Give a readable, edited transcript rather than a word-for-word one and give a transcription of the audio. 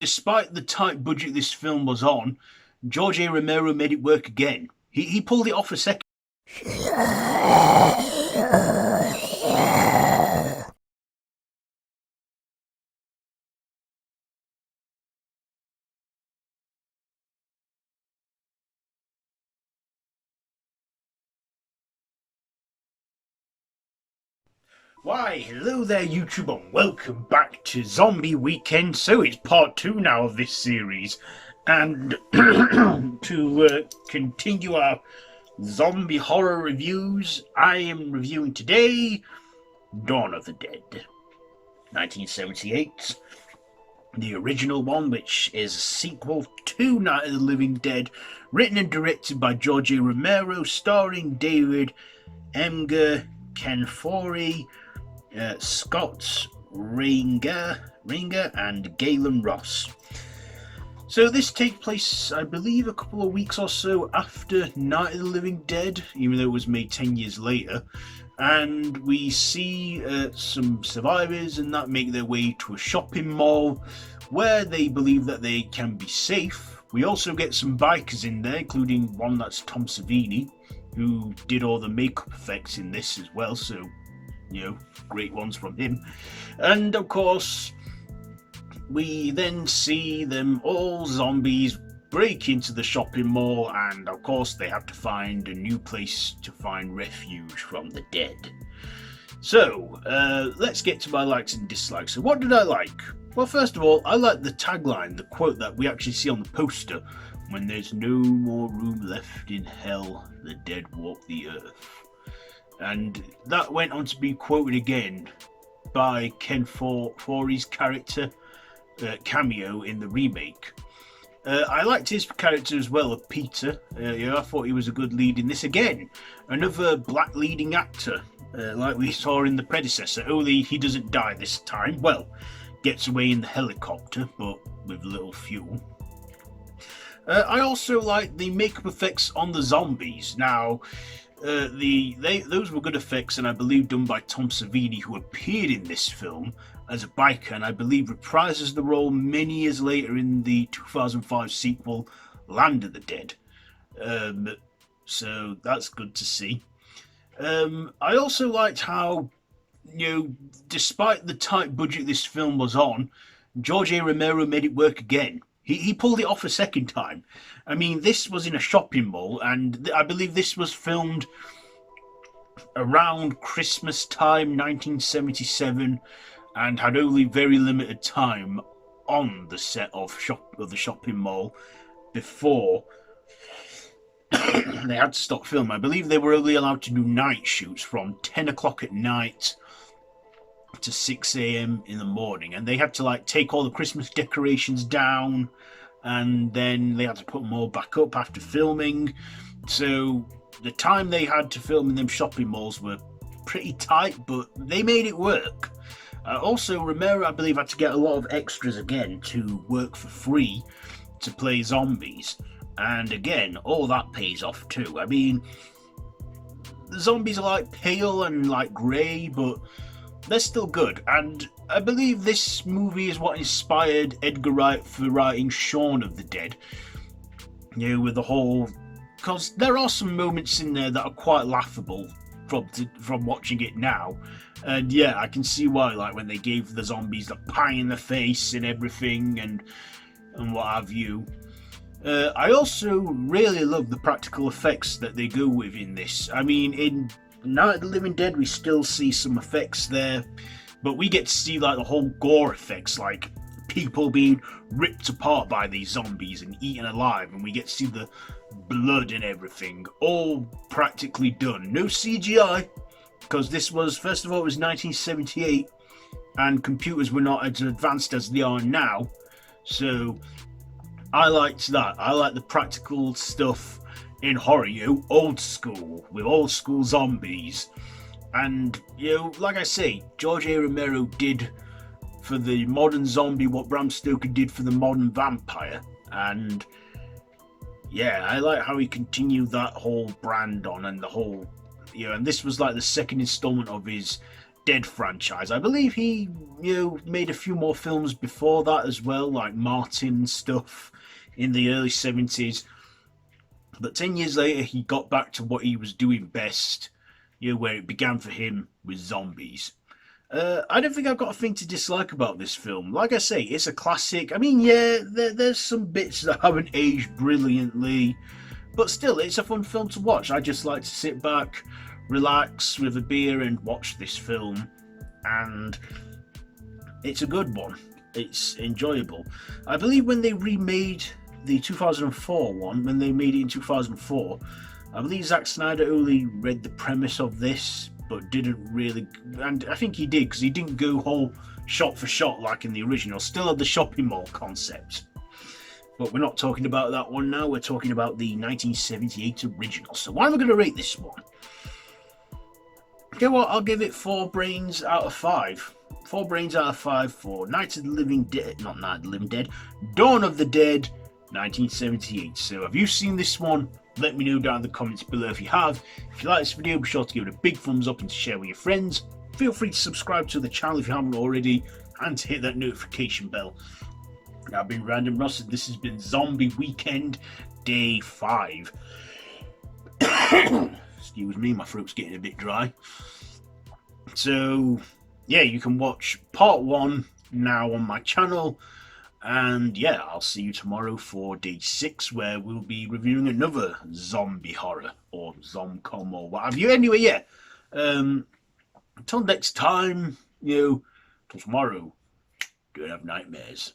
Despite the tight budget this film was on, George A. Romero made it work again. He pulled it off a second. Why, hello there YouTube and welcome back to Zombie Weekend. So it's part 2 now of this series. And to continue our zombie horror reviews, I am reviewing today Dawn of the Dead, 1978. The original one, which is a sequel to Night of the Living Dead, written and directed by George A. Romero, starring David Emger, Ken Foree, Scott Ringer and Galen Ross. So this takes place, I believe, a couple of weeks or so after Night of the Living Dead, even though it was made 10 years later. And we see some survivors and that make their way to a shopping mall where they believe that they can be safe. We also get some bikers in there, including one that's Tom Savini, who did all the makeup effects in this as well, so great ones from him. And of course, we then see them all zombies break into the shopping mall, and of course they have to find a new place to find refuge from the dead. So let's get to my likes and dislikes. So what did I like? Well, first of all, I like the tagline, the quote that we actually see on the poster: "When there's no more room left in hell, the dead walk the earth." And that went on to be quoted again by Ken Foree's character cameo in the remake. I liked his character as well, of Peter. I thought he was a good lead in this. Again, another black leading actor, like we saw in the predecessor, only he doesn't die this time. Well, gets away in the helicopter, but with little fuel. I also like the makeup effects on the zombies. Now, those were good effects, and I believe done by Tom Savini, who appeared in this film as a biker, and I believe reprises the role many years later in the 2005 sequel Land of the Dead. So that's good to see. I also liked how, despite the tight budget this film was on, George A. Romero made it work again. He pulled it off a second time. I mean, this was in a shopping mall, and I believe this was filmed around Christmas time, 1977, and had only very limited time on the set of the shopping mall before they had to stop filming. I believe they were only allowed to do night shoots from 10 o'clock at night to 6 a.m. in the morning, and they had to take all the Christmas decorations down, and then they had to put them all back up after filming. So the time they had to film in them shopping malls were pretty tight, but they made it work. Also, Romero, I believe, had to get a lot of extras again to work for free to play zombies, and again, all that pays off too. I mean, the zombies are pale and grey, but they're still good, and I believe this movie is what inspired Edgar Wright for writing Shaun of the Dead. With the whole, because there are some moments in there that are quite laughable from watching it now, and yeah, I can see why. When they gave the zombies the pie in the face and everything, and what have you. I also really love the practical effects that they go with in this. I mean, in Night of the Living Dead, we still see some effects there, but we get to see the whole gore effects, like people being ripped apart by these zombies and eaten alive, and we get to see the blood and everything, all practically done. No CGI, because this was, first of all, it was 1978, and computers were not as advanced as they are now, so I liked that. I like the practical stuff in horror, old school, with old school zombies. And, like I say, George A. Romero did for the modern zombie what Bram Stoker did for the modern vampire. And, yeah, I like how he continued that whole brand on, and the whole, and this was the second installment of his Dead franchise. I believe he, made a few more films before that as well, like Martin stuff in the early 70s. But 10 years later, he got back to what he was doing best, where it began for him with zombies. I don't think I've got a thing to dislike about this film. Like I say, it's a classic. I mean, yeah, there's some bits that haven't aged brilliantly, but still, it's a fun film to watch. I just like to sit back, relax with a beer and watch this film, and it's a good one. It's enjoyable. I believe when they remade the 2004 one, when they made it in 2004, I believe Zack Snyder only read the premise of this, but didn't really, and I think he did, because he didn't go whole shot for shot like in the original. Still had the shopping mall concept. But we're not talking about that one now, we're talking about the 1978 original. So why am I going to rate this one? Okay, well, I'll give it 4 brains out of 5. 4 brains out of 5 for Night of the Living Dead, not Night of the Living Dead, Dawn of the Dead, 1978. So have you seen this one? Let me know down in the comments below if you have. If you like this video, be sure to give it a big thumbs up and to share with your friends. Feel free to subscribe to the channel if you haven't already, and to hit that notification bell. I've been Random Ross, and this has been Zombie Weekend Day 5. Excuse me, my throat's getting a bit dry. So, yeah, you can watch part 1 now on my channel. And yeah, I'll see you tomorrow for day 6, where we'll be reviewing another zombie horror, or zomcom, or what have you. Anyway, yeah, until next time, till tomorrow, don't have nightmares.